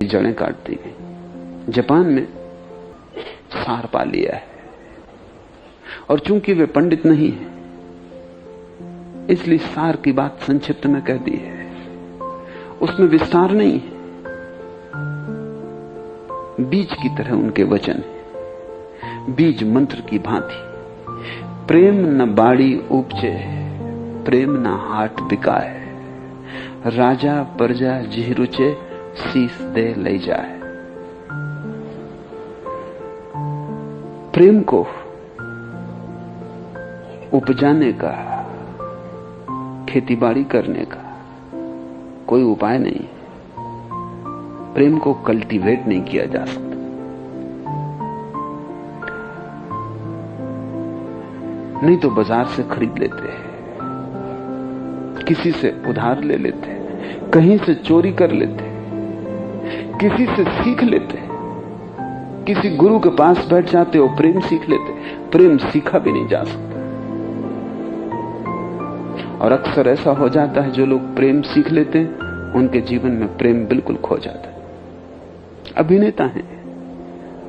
जड़ें काट दी गई। जापान में सार पा लिया है, और चूंकि वे पंडित नहीं है इसलिए सार की बात संक्षिप्त में कह दी है, उसमें विस्तार नहीं है। बीज की तरह उनके वचन है, बीज मंत्र की भांति। प्रेम न बाड़ी उपजे, प्रेम न हाट बिकाए, राजा प्रजा जिह रुचे, शीस दे ले जाए। प्रेम को उपजाने का, खेतीबाड़ी करने का कोई उपाय नहीं। प्रेम को कल्टीवेट नहीं किया जा सकता। नहीं तो बाजार से खरीद लेते हैं, किसी से उधार ले लेते हैं, कहीं से चोरी कर लेते हैं, किसी से सीख लेते हैं, किसी गुरु के पास बैठ जाते हो, प्रेम सीख लेते। प्रेम सीखा भी नहीं जा सकता। और अक्सर ऐसा हो जाता है, जो लोग प्रेम सीख लेते हैं उनके जीवन में प्रेम बिल्कुल खो जाता है। अभिनेता हैं,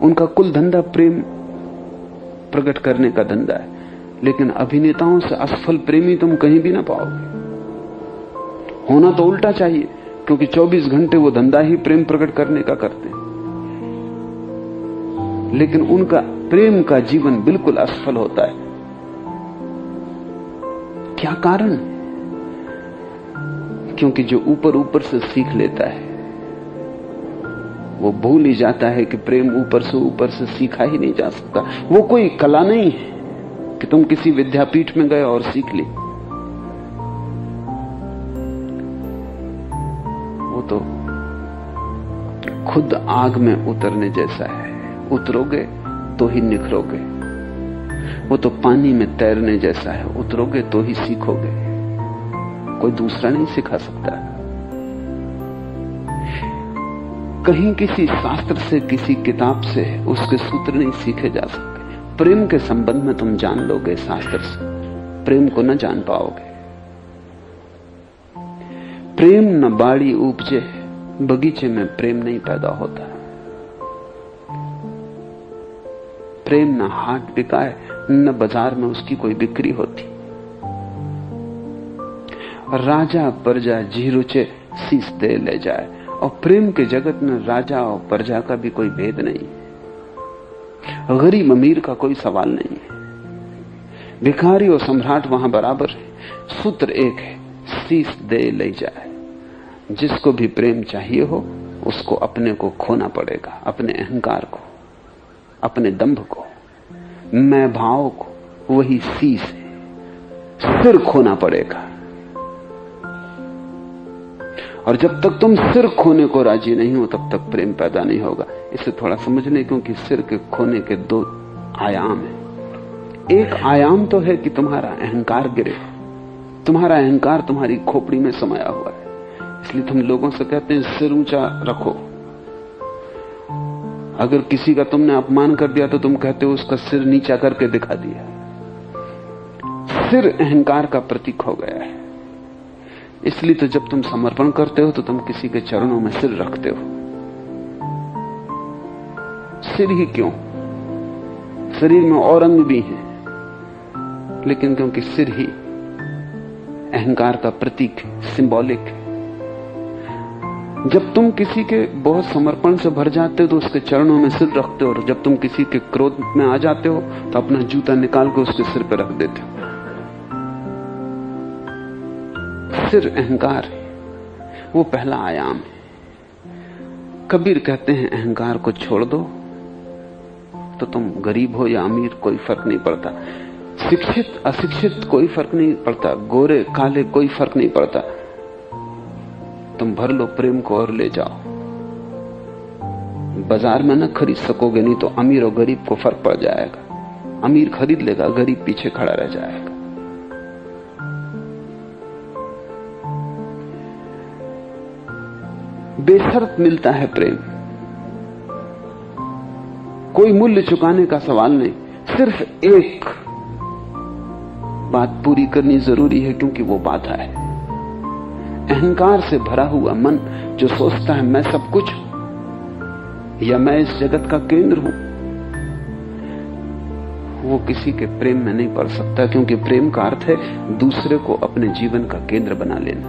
उनका कुल धंधा प्रेम प्रकट करने का धंधा है, लेकिन अभिनेताओं से असफल प्रेमी तुम कहीं भी ना पाओगे। होना तो उल्टा चाहिए, क्योंकि 24 घंटे वो धंधा ही प्रेम प्रकट करने का करते हैं, लेकिन उनका प्रेम का जीवन बिल्कुल असफल होता है। क्या कारण? क्योंकि जो ऊपर ऊपर से सीख लेता है वो भूल ही जाता है कि प्रेम ऊपर से सीखा ही नहीं जा सकता। वो कोई कला नहीं है कि तुम किसी विद्यापीठ में गए और सीख ली। वो तो खुद आग में उतरने जैसा है, उतरोगे तो ही निखरोगे। वो तो पानी में तैरने जैसा है, उतरोगे तो ही सीखोगे, कोई दूसरा नहीं सिखा सकता। कहीं किसी शास्त्र से, किसी किताब से उसके सूत्र नहीं सीखे जा सकते। प्रेम के संबंध में तुम जान लोगे शास्त्र से, प्रेम को न जान पाओगे। प्रेम न बाड़ी उपजे, बगीचे में प्रेम नहीं पैदा होता। प्रेम न हाट बिकाए, न बाजार में उसकी कोई बिक्री होती। राजा प्रजा जी रुचे, शीस दे ले जाए। और प्रेम के जगत में राजा और प्रजा का भी कोई भेद नहीं, गरीब अमीर का कोई सवाल नहीं है, भिखारी और सम्राट वहां बराबर है। सूत्र एक है, शीस दे ले जाए। जिसको भी प्रेम चाहिए हो उसको अपने को खोना पड़ेगा, अपने अहंकार को, अपने दंभ को, मैं भाव को। वही शीस है, सिर खोना पड़ेगा। और जब तक तुम सिर खोने को राजी नहीं हो तब तक प्रेम पैदा नहीं होगा। इसे थोड़ा समझ लें, क्योंकि सिर के खोने के दो आयाम हैं। एक आयाम तो है कि तुम्हारा अहंकार गिरे, तुम्हारा अहंकार तुम्हारी खोपड़ी में समाया हुआ है, इसलिए तुम लोगों से कहते हैं सिर ऊंचा रखो। अगर किसी का तुमने अपमान कर दिया तो तुम कहते हो उसका सिर नीचा करके दिखा दिया। सिर अहंकार का प्रतीक हो गया है। इसलिए तो जब तुम समर्पण करते हो तो तुम किसी के चरणों में सिर रखते हो। सिर ही क्यों, शरीर में और अंग भी हैं, लेकिन क्योंकि सिर ही अहंकार का प्रतीक है, सिंबॉलिक है। जब तुम किसी के बहुत समर्पण से भर जाते हो तो उसके चरणों में सिर रखते हो, और जब तुम किसी के क्रोध में आ जाते हो तो अपना जूता निकाल के उसके सिर पर रख देते हो। सिर अहंकार है, वो पहला आयाम है। कबीर कहते हैं अहंकार को छोड़ दो तो तुम गरीब हो या अमीर कोई फर्क नहीं पड़ता, शिक्षित अशिक्षित कोई फर्क नहीं पड़ता, गोरे काले कोई फर्क नहीं पड़ता। तुम भर लो प्रेम को और ले जाओ। बाजार में न खरीद सकोगे, नहीं तो अमीर और गरीब को फर्क पड़ जाएगा। अमीर खरीद लेगा, गरीब पीछे खड़ा रह जाएगा। बेशर्त मिलता है प्रेम, कोई मूल्य चुकाने का सवाल नहीं। सिर्फ एक बात पूरी करनी जरूरी है, क्योंकि वो बाधा है। अहंकार से भरा हुआ मन जो सोचता है मैं सब कुछ, या मैं इस जगत का केंद्र हूं, वो किसी के प्रेम में नहीं पड़ सकता, क्योंकि प्रेम का अर्थ है दूसरे को अपने जीवन का केंद्र बना लेना।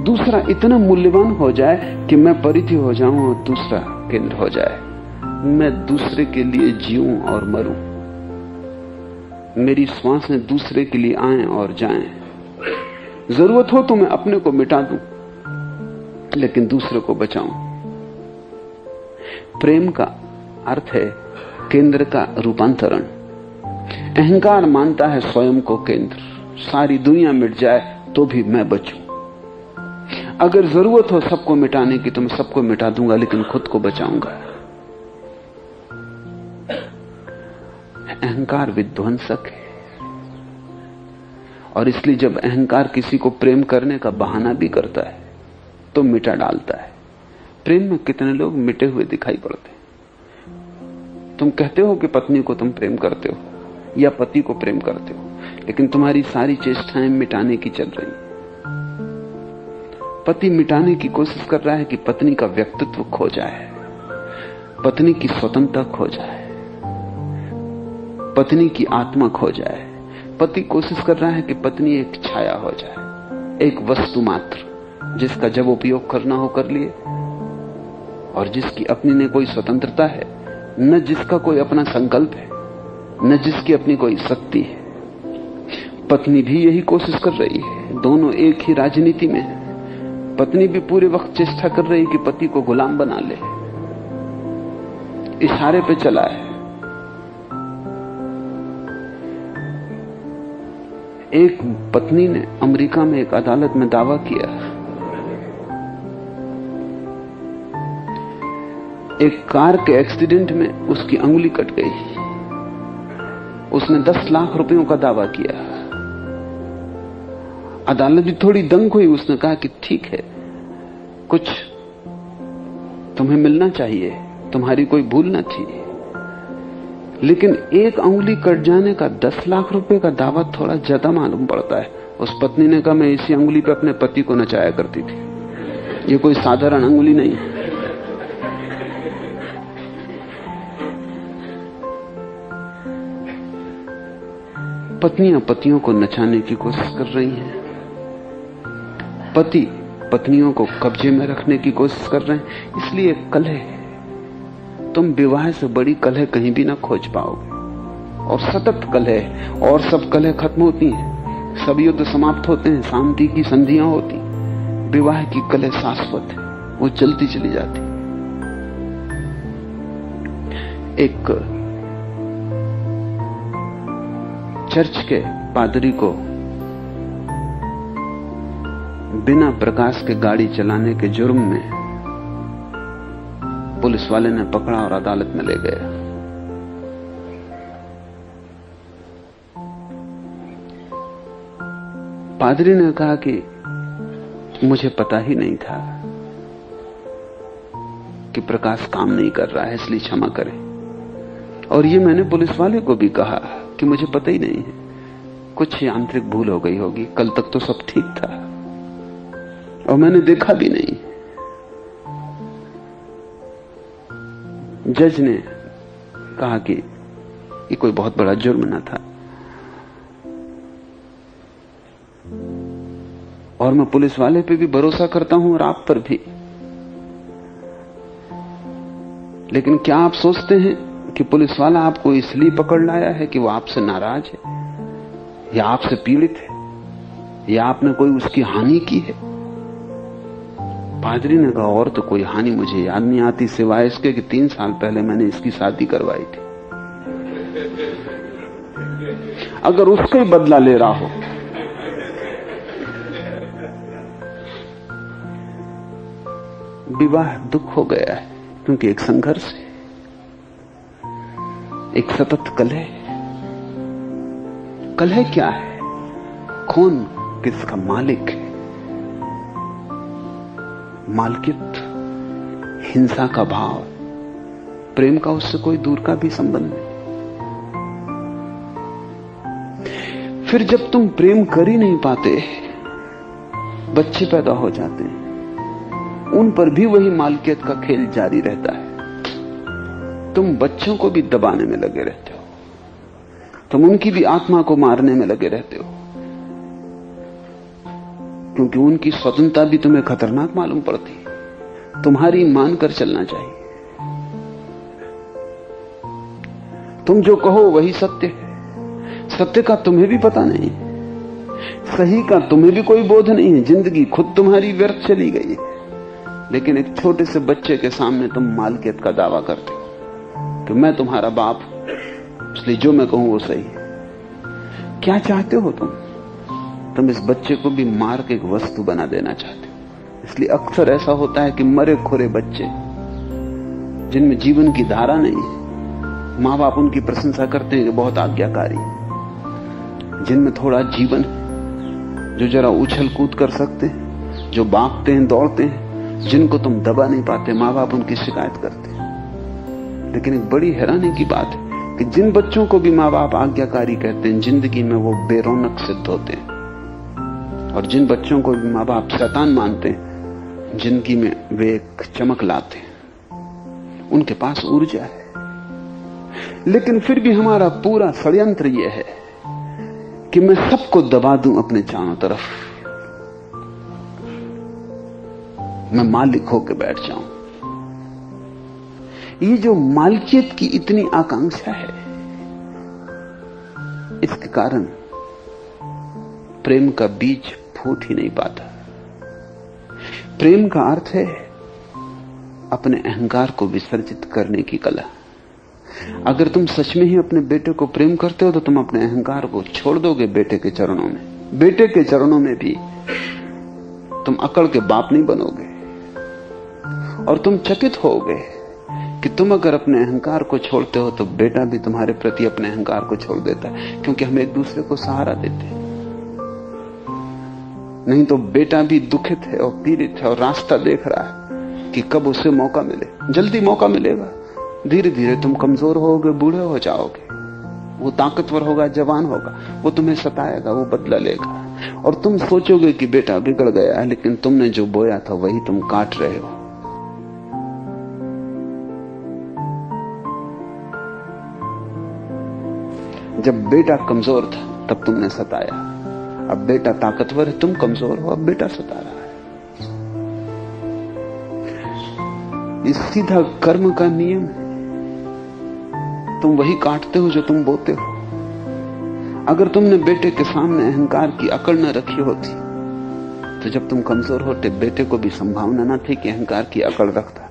दूसरा इतना मूल्यवान हो जाए कि मैं परिधि हो जाऊं और दूसरा केंद्र हो जाए। मैं दूसरे के लिए जीऊं और मरूं, मेरी श्वासें दूसरे के लिए आएं और जाएं। जरूरत हो तो मैं अपने को मिटा दूं, लेकिन दूसरे को बचाऊं। प्रेम का अर्थ है केंद्र का रूपांतरण। अहंकार मानता है स्वयं को केंद्र, सारी दुनिया मिट जाए तो भी मैं बचूं। अगर जरूरत हो सबको मिटाने की तो मैं सबको मिटा दूंगा, लेकिन खुद को बचाऊंगा। अहंकार विध्वंसक है, और इसलिए जब अहंकार किसी को प्रेम करने का बहाना भी करता है तो मिटा डालता है। प्रेम में कितने लोग मिटे हुए दिखाई पड़ते हैं। तुम कहते हो कि पत्नी को तुम प्रेम करते हो या पति को प्रेम करते हो, लेकिन तुम्हारी सारी चेष्टाएं मिटाने की चल रही। पति मिटाने की कोशिश कर रहा है कि पत्नी का व्यक्तित्व खो जाए, पत्नी की स्वतंत्रता खो जाए, पत्नी की आत्मा खो जाए। पति कोशिश कर रहा है कि पत्नी एक छाया हो जाए, एक वस्तु मात्र, जिसका जब उपयोग करना हो कर लिए, और जिसकी अपनी ने कोई स्वतंत्रता है, न जिसका कोई अपना संकल्प है, न जिसकी अपनी कोई शक्ति है। पत्नी भी यही कोशिश कर रही है, दोनों एक ही राजनीति में है। पत्नी भी पूरे वक्त चेष्टा कर रही है कि पति को गुलाम बना ले, इशारे पे चला है। एक पत्नी ने अमेरिका में एक अदालत में दावा किया, एक कार के एक्सीडेंट में उसकी अंगुली कट गई। उसने 10 लाख रुपयों का दावा किया। अदालत भी थोड़ी दंग हुई। उसने कहा कि ठीक है, कुछ तुम्हें मिलना चाहिए, तुम्हारी कोई भूल न थी, लेकिन एक अंगुली कट जाने का 10 लाख रुपए का दावा थोड़ा ज्यादा मालूम पड़ता है। उस पत्नी ने कहा, मैं इसी अंगुली पे अपने पति को नचाया करती थी, ये कोई साधारण अंगुली नहीं। पत्नियां पतियों को नचाने की कोशिश कर रही हैं, पति पत्नियों को कब्जे में रखने की कोशिश कर रहे हैं। इसलिए कलह, तुम विवाह से बड़ी कलह कहीं भी ना खोज पाओगे। और सतत कलह, और सब कलह खत्म होती हैं, सब युद्ध समाप्त होते हैं, शांति की संधियां होती। विवाह की कलह शाश्वत है, वो चलती चली जाती। एक चर्च के पादरी को बिना प्रकाश के गाड़ी चलाने के जुर्म में पुलिस वाले ने पकड़ा और अदालत में ले गया। पादरी ने कहा कि मुझे पता ही नहीं था कि प्रकाश काम नहीं कर रहा है, इसलिए क्षमा करें। और ये मैंने पुलिस वाले को भी कहा कि मुझे पता ही नहीं है, कुछ यांत्रिक भूल हो गई होगी, कल तक तो सब ठीक था और मैंने देखा भी नहीं। जज ने कहा कि ये कोई बहुत बड़ा जुर्म न था, और मैं पुलिस वाले पे भी भरोसा करता हूं और आप पर भी। लेकिन क्या आप सोचते हैं कि पुलिस वाला आपको इसलिए पकड़ लाया है कि वो आपसे नाराज है, या आपसे पीड़ित है, या आपने कोई उसकी हानि की है? पादरी ने कहा, और तो कोई हानि मुझे याद नहीं आती, सिवाय इसके कि 3 साल पहले मैंने इसकी शादी करवाई थी। अगर उसका ही बदला ले रहा हो, विवाह दुख हो गया है, क्योंकि एक संघर्ष है, एक सतत कलह। कलह क्या है? कौन किसका मालिक है? मालकियत, हिंसा का भाव, प्रेम का उससे कोई दूर का भी संबंध नहीं। फिर जब तुम प्रेम कर ही नहीं पाते, बच्चे पैदा हो जाते हैं, उन पर भी वही मालकियत का खेल जारी रहता है। तुम बच्चों को भी दबाने में लगे रहते हो, तुम उनकी भी आत्मा को मारने में लगे रहते हो, क्योंकि उनकी स्वतंत्रता भी तुम्हें खतरनाक मालूम पड़ती। तुम्हारी मानकर चलना चाहिए। तुम जो कहो वही सत्य है। सत्य का तुम्हें भी पता नहीं, सही का तुम्हें भी कोई बोध नहीं है। जिंदगी खुद तुम्हारी व्यर्थ चली गई है, लेकिन एक छोटे से बच्चे के सामने तुम मालकियत का दावा करते हो कि मैं तुम्हारा बाप हूं, इसलिए जो मैं कहूं वो सही है। क्या चाहते हो तुम इस बच्चे को भी मार के एक वस्तु बना देना चाहते हो। इसलिए अक्सर ऐसा होता है कि मरे खोरे बच्चे जिनमें जीवन की धारा नहीं है, माँ बाप उनकी प्रशंसा करते हैं कि बहुत आज्ञाकारी। जिनमें थोड़ा जीवन है, जो जरा उछल कूद कर सकते हैं, जो भागते हैं दौड़ते हैं, जिनको तुम दबा नहीं पाते, माँ बाप उनकी शिकायत करते हैं। लेकिन एक बड़ी हैरानी की बात है कि जिन बच्चों को भी माँ बाप आज्ञाकारी कहते हैं, जिंदगी में वो बेरौनक सिद्ध होते हैं। और जिन बच्चों को भी माँ बाप शैतान मानते हैं, जिंदगी में वे एक चमक लाते हैं। उनके पास ऊर्जा है। लेकिन फिर भी हमारा पूरा षड्यंत्र यह है कि मैं सबको दबा दूं अपने चारों तरफ, मैं मालिक होकर बैठ जाऊं। ये जो मालिकियत की इतनी आकांक्षा है, इसके कारण प्रेम का बीज फूट ही नहीं पाता। प्रेम का अर्थ है अपने अहंकार को विसर्जित करने की कला। अगर तुम सच में ही अपने बेटे को प्रेम करते हो तो तुम अपने अहंकार को छोड़ दोगे बेटे के चरणों में। बेटे के चरणों में भी तुम अकड़ के बाप नहीं बनोगे। और तुम चकित होगे कि तुम अगर अपने अहंकार को छोड़ते हो तो बेटा भी तुम्हारे प्रति अपने अहंकार को छोड़ देता है, क्योंकि हम एक दूसरे को सहारा देते हैं। नहीं तो बेटा भी दुखित है और पीड़ित है और रास्ता देख रहा है कि कब उसे मौका मिले। जल्दी मौका मिलेगा, धीरे धीरे तुम कमजोर होगे, बूढ़े हो जाओगे। वो ताकतवर होगा, जवान होगा, वो तुम्हें सताएगा, वो बदला लेगा। और तुम सोचोगे कि बेटा बिगड़ गया है, लेकिन तुमने जो बोया था वही तुम काट रहे हो। जब बेटा कमजोर था तब तुमने सताया, अब बेटा ताकतवर है, तुम कमजोर हो, अब बेटा सता रहा है। ये सीधा कर्म का नियम है। तुम वही काटते हो जो तुम बोते हो। अगर तुमने बेटे के सामने अहंकार की अकड़ न रखी होती तो जब तुम कमजोर होते, बेटे को भी संभावना न थी कि अहंकार की अकड़ रखता।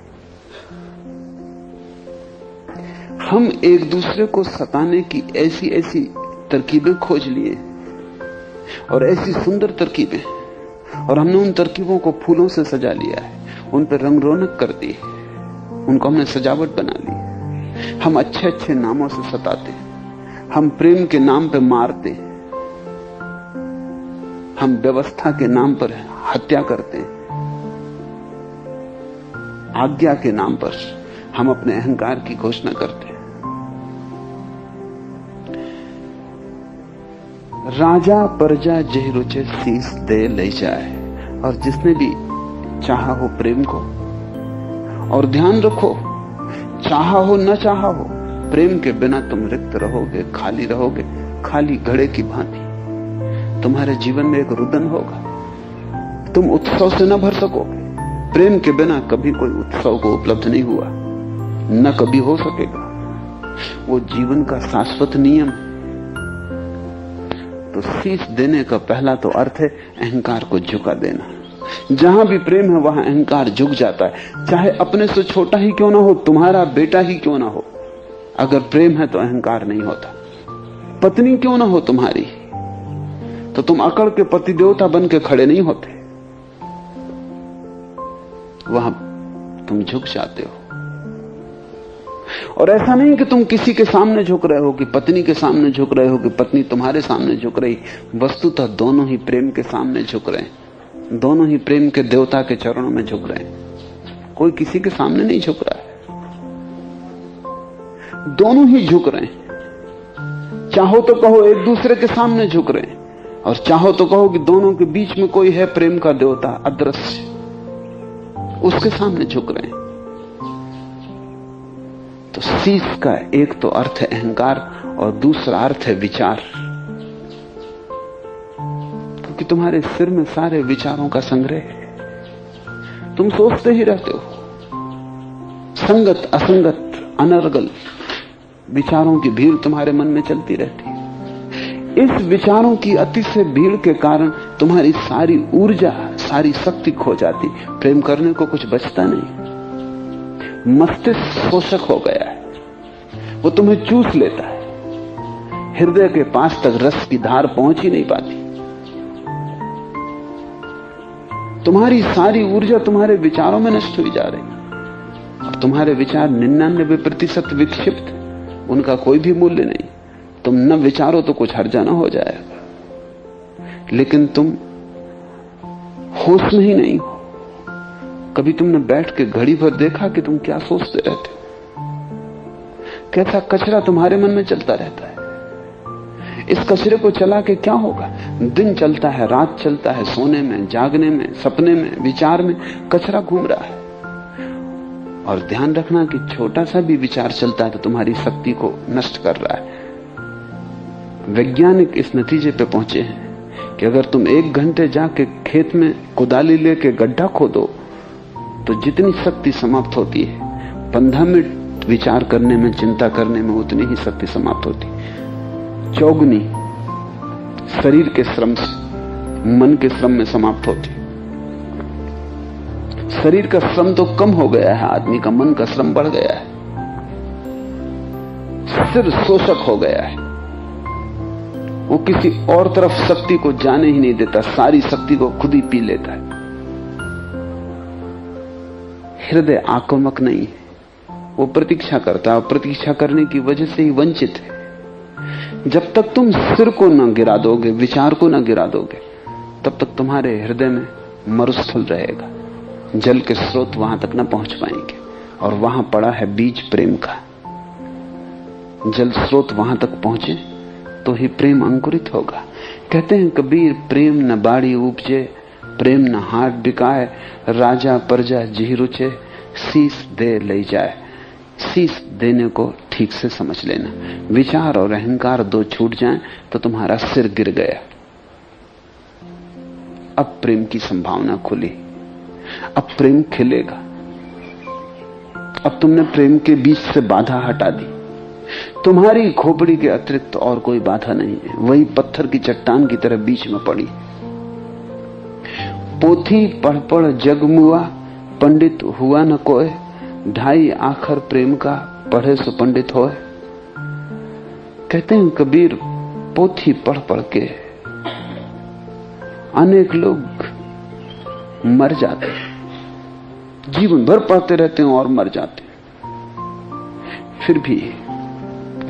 हम एक दूसरे को सताने की ऐसी ऐसी तरकीबें खोज लिए, और ऐसी सुंदर तरकीबें, और हमने उन तरकीबों को फूलों से सजा लिया है, उन पर रंग रौनक कर दी है, उनको हमने सजावट बना ली। हम अच्छे अच्छे नामों से सताते, हम प्रेम के नाम पर मारते, हम व्यवस्था के नाम पर हत्या करते, आज्ञा के नाम पर हम अपने अहंकार की घोषणा करते हैं। राजा प्रजा जेहि रुचे शीस दे ले जाए। और जिसने भी चाहा हो प्रेम को, और ध्यान रखो, चाहा हो न चाहा हो, प्रेम के बिना तुम रिक्त रहोगे, खाली रहोगे, खाली घड़े की भांति। तुम्हारे जीवन में एक रुदन होगा, तुम उत्सव से न भर सकोगे। प्रेम के बिना कभी कोई उत्सव को उपलब्ध नहीं हुआ, न कभी हो सकेगा। वो जीवन का शाश्वत नियम है। तो शीश देने का पहला तो अर्थ है अहंकार को झुका देना। जहां भी प्रेम है वहां अहंकार झुक जाता है, चाहे अपने से छोटा ही क्यों ना हो, तुम्हारा बेटा ही क्यों ना हो। अगर प्रेम है तो अहंकार नहीं होता। पत्नी क्यों ना हो तुम्हारी, तो तुम अकड़ के पति देवता बन के खड़े नहीं होते, वहां तुम झुक जाते हो। और ऐसा नहीं कि तुम किसी के सामने झुक रहे हो, कि पत्नी के सामने झुक रहे हो, कि पत्नी तुम्हारे सामने झुक रही। वस्तुतः दोनों ही प्रेम के सामने झुक रहे हैं, दोनों ही प्रेम के देवता के चरणों में झुक रहे हैं। कोई किसी के सामने नहीं झुक रहा है, दोनों ही झुक रहे हैं। चाहो तो कहो एक दूसरे के सामने झुक रहे हैं, और चाहो तो कहो कि दोनों के बीच में कोई है प्रेम का देवता अदृश्य, उसके सामने झुक रहे हैं। तो शीश का एक तो अर्थ है अहंकार और दूसरा अर्थ है विचार, क्योंकि तुम्हारे सिर में सारे विचारों का संग्रह है। तुम सोचते ही रहते हो, संगत असंगत अनर्गल विचारों की भीड़ तुम्हारे मन में चलती रहती है। इस विचारों की अति से भीड़ के कारण तुम्हारी सारी ऊर्जा, सारी शक्ति खो जाती, प्रेम करने को कुछ बचता नहीं। मस्तिष्क शोषक हो गया है, वो तुम्हें चूस लेता है, हृदय के पास तक रस की धार पहुंच ही नहीं पाती। तुम्हारी सारी ऊर्जा तुम्हारे विचारों में नष्ट हुई जा रही। अब तुम्हारे विचार 99% विक्षिप्त, उनका कोई भी मूल्य नहीं। तुम न विचारो तो कुछ हर्जा ना हो जाएगा, लेकिन तुम होश में ही नहीं हो। कभी तुमने बैठ के घड़ी भर देखा कि तुम क्या सोचते रहते हो? कैसा कचरा तुम्हारे मन में चलता रहता है। इस कचरे को चला के क्या होगा? दिन चलता है, रात चलता है, सोने में, जागने में, सपने में, विचार में कचरा घूम रहा है। और ध्यान रखना कि छोटा सा भी विचार चलता है तो तुम्हारी शक्ति को नष्ट कर रहा है। वैज्ञानिक इस नतीजे पे पहुंचे हैं कि अगर तुम 1 घंटे जाके खेत में कुदाली लेके गड्ढा खोदो तो जितनी शक्ति समाप्त होती है 15 मिनट विचार करने में, चिंता करने में उतनी ही शक्ति समाप्त होती। चौगुनी शरीर के श्रम से, मन के श्रम में समाप्त होती। शरीर का श्रम तो कम हो गया है आदमी का, मन का श्रम बढ़ गया है। सिर शोषक हो गया है, वो किसी और तरफ शक्ति को जाने ही नहीं देता, सारी शक्ति को खुद ही पी लेता है। हृदय आक्रामक नहीं है, वो प्रतीक्षा करता है, प्रतीक्षा करने की वजह से ही वंचित है। जब तक तुम सिर को न गिरा दोगे, विचार को न गिरा दोगे, तब तक तुम्हारे हृदय में मरुस्थल रहेगा। जल के स्रोत वहां तक न पहुंच पाएंगे, और वहां पड़ा है बीज प्रेम का। जल स्रोत वहां तक पहुंचे तो ही प्रेम अंकुरित होगा। कहते हैं कबीर, प्रेम न बाड़ी उपजे, प्रेम न हाट बिकाए, राजा प्रजा जी रुचे, शीश दे ले जाए। शीश देने को ठीक से समझ लेना। विचार और अहंकार 2 छूट जाएं तो तुम्हारा सिर गिर गया। अब प्रेम की संभावना खुली, अब प्रेम खिलेगा। अब तुमने प्रेम के बीच से बाधा हटा दी। तुम्हारी खोपड़ी के अतिरिक्त और कोई बाधा नहीं है, वही पत्थर की चट्टान की तरह बीच में पड़ी। पोथी पढ़ पढ़ जग मुआ, पंडित हुआ न कोय, 2.5 आखर प्रेम का पढ़े सो पंडित होए। कहते हैं कबीर, पोथी पढ़ पढ़ के अनेक लोग मर जाते हैं, जीवन भर पढ़ते रहते हैं और मर जाते हैं, फिर भी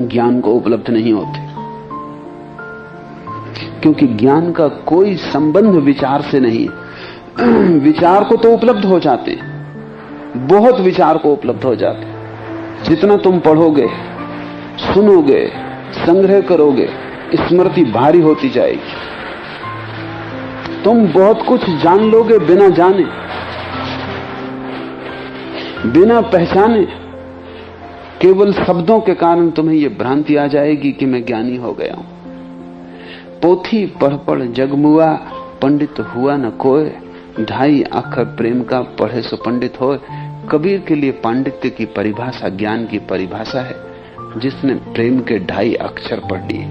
ज्ञान को उपलब्ध नहीं होते, क्योंकि ज्ञान का कोई संबंध विचार से नहीं है। विचार को तो उपलब्ध हो जाते, बहुत विचार को उपलब्ध हो जाते। जितना तुम पढ़ोगे, सुनोगे, संग्रह करोगे, स्मृति भारी होती जाएगी। तुम बहुत कुछ जान लोगे बिना जाने, बिना पहचाने। केवल शब्दों के कारण तुम्हें यह भ्रांति आ जाएगी कि मैं ज्ञानी हो गया हूं। पोथी पढ़ पढ़ जगमुआ, पंडित हुआ न कोय, 2.5 अक्षर प्रेम का पढ़े सो पंडित होए। कबीर के लिए पांडित्य की परिभाषा ज्ञान की परिभाषा है, जिसने प्रेम के 2.5 अक्षर पढ़ लिए।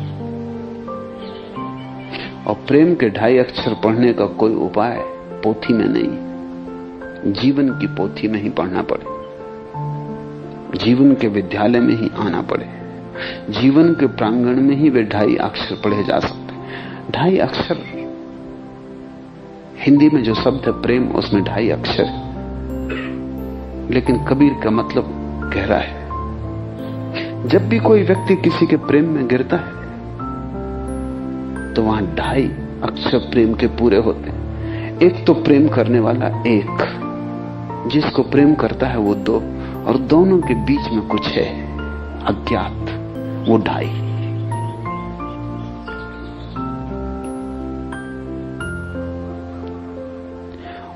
और प्रेम के 2.5 अक्षर पढ़ने का कोई उपाय पोथी में नहीं, जीवन की पोथी में ही पढ़ना पड़े, जीवन के विद्यालय में ही आना पड़े, जीवन के प्रांगण में ही वे 2.5 अक्षर पढ़े जा सकते। 2.5 अक्षर, हिंदी में जो शब्द है प्रेम, उसमें 2.5 अक्षर है, लेकिन कबीर का मतलब गहरा है। जब भी कोई व्यक्ति किसी के प्रेम में गिरता है तो वहां 2.5 अक्षर प्रेम के पूरे होते हैं। एक तो प्रेम करने वाला एक, जिसको प्रेम करता है वो 2, और दोनों के बीच में कुछ है अज्ञात, वो 2.5।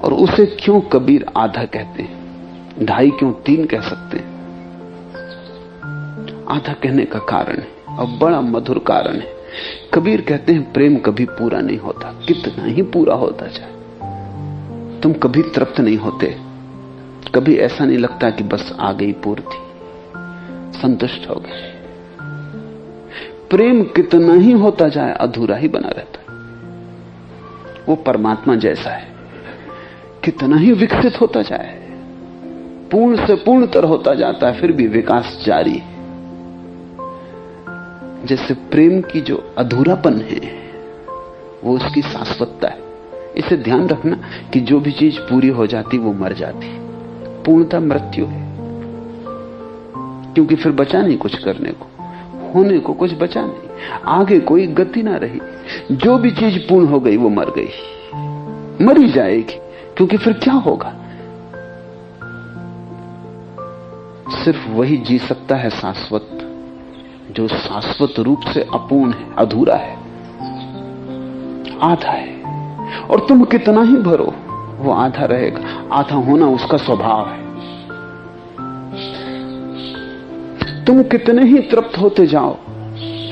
और उसे क्यों कबीर आधा कहते हैं, ढाई क्यों तीन कह सकते हैं? आधा कहने का कारण है और बड़ा मधुर कारण है। कबीर कहते हैं प्रेम कभी पूरा नहीं होता, कितना ही पूरा होता जाए तुम कभी तृप्त नहीं होते। कभी ऐसा नहीं लगता कि बस आ गई पूर्ति, संतुष्ट हो गए। प्रेम कितना ही होता जाए अधूरा ही बना रहता है। वो परमात्मा जैसा है, कितना ही विकसित होता जाए, पूर्ण से पूर्णतर होता जाता है, फिर भी विकास जारी है। जैसे प्रेम की जो अधूरापन है वो उसकी शाश्वतता है। इसे ध्यान रखना कि जो भी चीज पूरी हो जाती वो मर जाती, पूर्णता मृत्यु है, क्योंकि फिर बचा नहीं कुछ करने को, होने को कुछ बचा नहीं, आगे कोई गति ना रही। जो भी चीज पूर्ण हो गई वो मर गई, मरी जाएगी, क्योंकि फिर क्या होगा? सिर्फ वही जी सकता है शाश्वत, जो शाश्वत रूप से अपूर्ण है, अधूरा है, आधा है। और तुम कितना ही भरो वो आधा रहेगा। आधा होना उसका स्वभाव है। तुम कितने ही तृप्त होते जाओ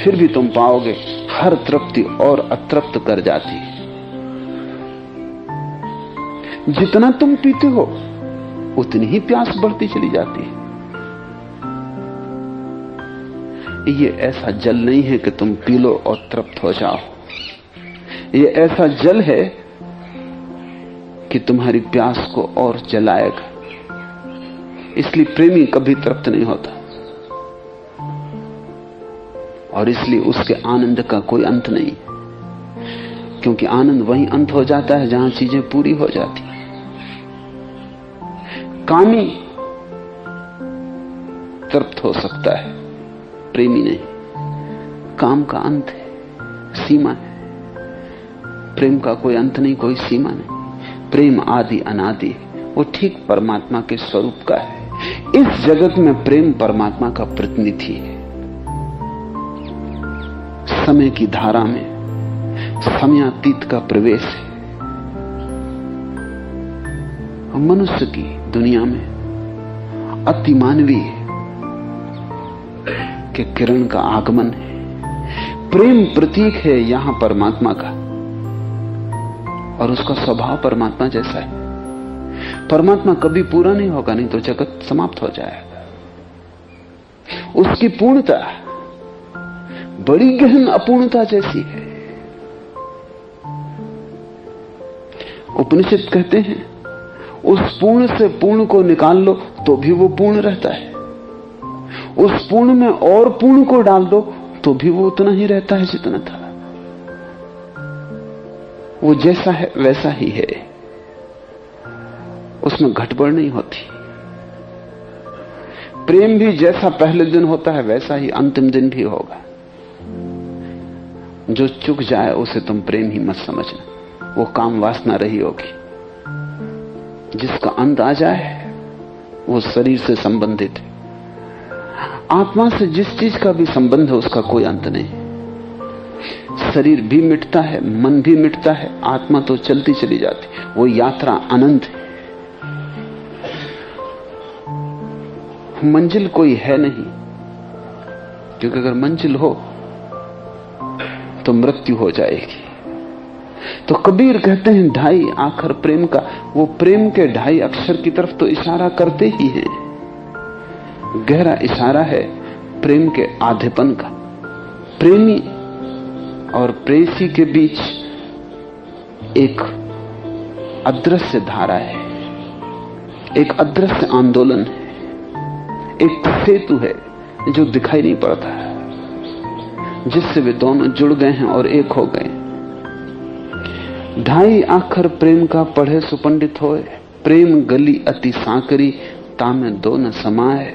फिर भी तुम पाओगे हर तृप्ति और अतृप्त कर जाती है। जितना तुम पीते हो उतनी ही प्यास बढ़ती चली जाती है। ये ऐसा जल नहीं है कि तुम पी लो और तृप्त हो जाओ। ये ऐसा जल है कि तुम्हारी प्यास को और जलाएगा। इसलिए प्रेमी कभी तृप्त नहीं होता और इसलिए उसके आनंद का कोई अंत नहीं, क्योंकि आनंद वहीं अंत हो जाता है जहां चीजें पूरी हो जाती हैं। कामी तृप्त हो सकता है, प्रेमी नहीं। काम का अंत है, सीमा है। प्रेम का कोई अंत नहीं, कोई सीमा नहीं। प्रेम आदि अनादि है, वो ठीक परमात्मा के स्वरूप का है। इस जगत में प्रेम परमात्मा का प्रतिनिधि है। समय की धारा में समयातीत का प्रवेश है। मनुष्य की दुनिया में अतिमानवीय के किरण का आगमन है। प्रेम प्रतीक है यहां परमात्मा का, और उसका स्वभाव परमात्मा जैसा है। परमात्मा कभी पूरा नहीं होगा, नहीं तो जगत समाप्त हो जाएगा। उसकी पूर्णता बड़ी गहन अपूर्णता जैसी है। उपनिषद कहते हैं उस पूर्ण से पूर्ण को निकाल लो तो भी वो पूर्ण रहता है, उस पूर्ण में और पूर्ण को डाल दो तो भी वो उतना ही रहता है जितना था। वो जैसा है वैसा ही है, उसमें घटबढ़ नहीं होती। प्रेम भी जैसा पहले दिन होता है वैसा ही अंतिम दिन भी होगा। जो चुक जाए उसे तुम प्रेम ही मत समझना, वो काम वासना रही होगी। जिसका अंत आ जाए वो शरीर से संबंधित है। आत्मा से जिस चीज का भी संबंध है उसका कोई अंत नहीं। शरीर भी मिटता है, मन भी मिटता है, आत्मा तो चलती चली जाती। वो यात्रा अनंत है। मंजिल कोई है नहीं, क्योंकि अगर मंजिल हो तो मृत्यु हो जाएगी। तो कबीर कहते हैं ढाई आखर प्रेम का। वो प्रेम के ढाई अक्षर की तरफ तो इशारा करते ही हैं। गहरा इशारा है प्रेम के आधेपन का। प्रेमी और प्रेयसी के बीच एक अदृश्य धारा है, एक अदृश्य आंदोलन है, एक सेतु है जो दिखाई नहीं पड़ता है, जिससे वे दोनों जुड़ गए हैं और एक हो गए। ढाई आखर प्रेम का पढ़े सुपंडित होए, प्रेम गली अति सांकरी तामे दो न समाए।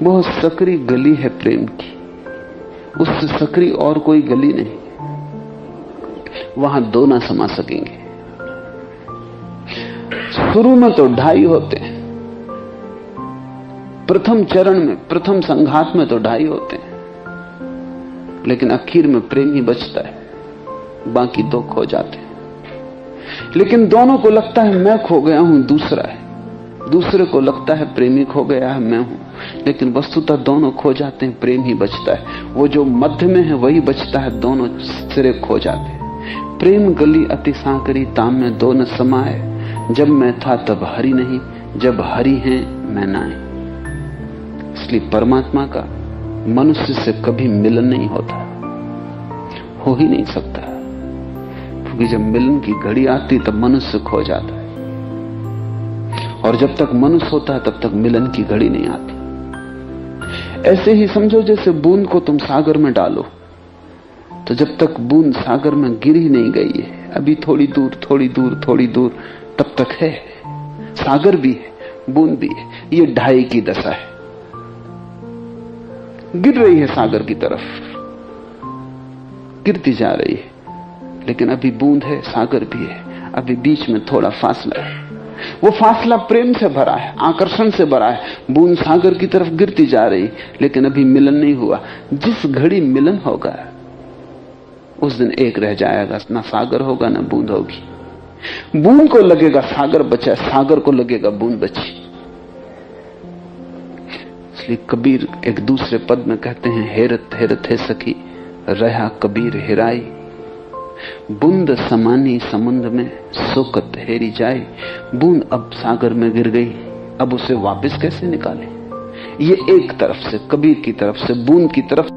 बहुत सकरी गली है प्रेम की, उससे सकरी और कोई गली नहीं, वहां दो ना समा सकेंगे। शुरू में तो ढाई होते हैं, प्रथम चरण में, प्रथम संघात में तो ढाई होते हैं, लेकिन आखिर में प्रेम ही बचता है, बाकी दो खो जाते हैं। लेकिन दोनों को लगता है मैं खो गया हूं, दूसरा है। दूसरे को लगता है प्रेमी खो गया है, मैं हूं। लेकिन वस्तुतः दोनों खो जाते हैं, प्रेम ही बचता है। वो जो मध्य में है वही बचता है, दोनों सिरे खो जाते हैं। प्रेम गली अति सांकरी, ताम में दो न समाए। जब मैं था तब हरि नहीं, जब हरि है मैं नाए। इसलिए परमात्मा का मनुष्य से कभी मिलन नहीं होता, हो ही नहीं सकता, क्योंकि जब मिलन की घड़ी आती तब मनुष्य खो जाता है, और जब तक मनुष्य होता है तब तक मिलन की घड़ी नहीं आती। ऐसे ही समझो जैसे बूंद को तुम सागर में डालो, तो जब तक बूंद सागर में गिर ही नहीं गई है, अभी थोड़ी दूर थोड़ी दूर थोड़ी दूर, तब तक है। सागर भी है, बूंद भी है। ये ढाई की दशा है, गिर रही है सागर की तरफ, गिरती जा रही है, लेकिन अभी बूंद है, सागर भी है, अभी बीच में थोड़ा फासला है। वो फासला प्रेम से भरा है, आकर्षण से भरा है। बूंद सागर की तरफ गिरती जा रही, लेकिन अभी मिलन नहीं हुआ। जिस घड़ी मिलन होगा उस दिन एक रह जाएगा, ना सागर होगा ना बूंद होगी। बूंद को लगेगा सागर बचा, सागर को लगेगा बूंद बची। इसलिए कबीर एक दूसरे पद में कहते हैं, हेरत हेरत है सखी रहा कबीर हेराई। बूंद समानी समुद्र में सोकत हेरी जाए। बूंद अब सागर में गिर गई, अब उसे वापस कैसे निकाले। ये एक तरफ से, कबीर की तरफ से बूंद की तरफ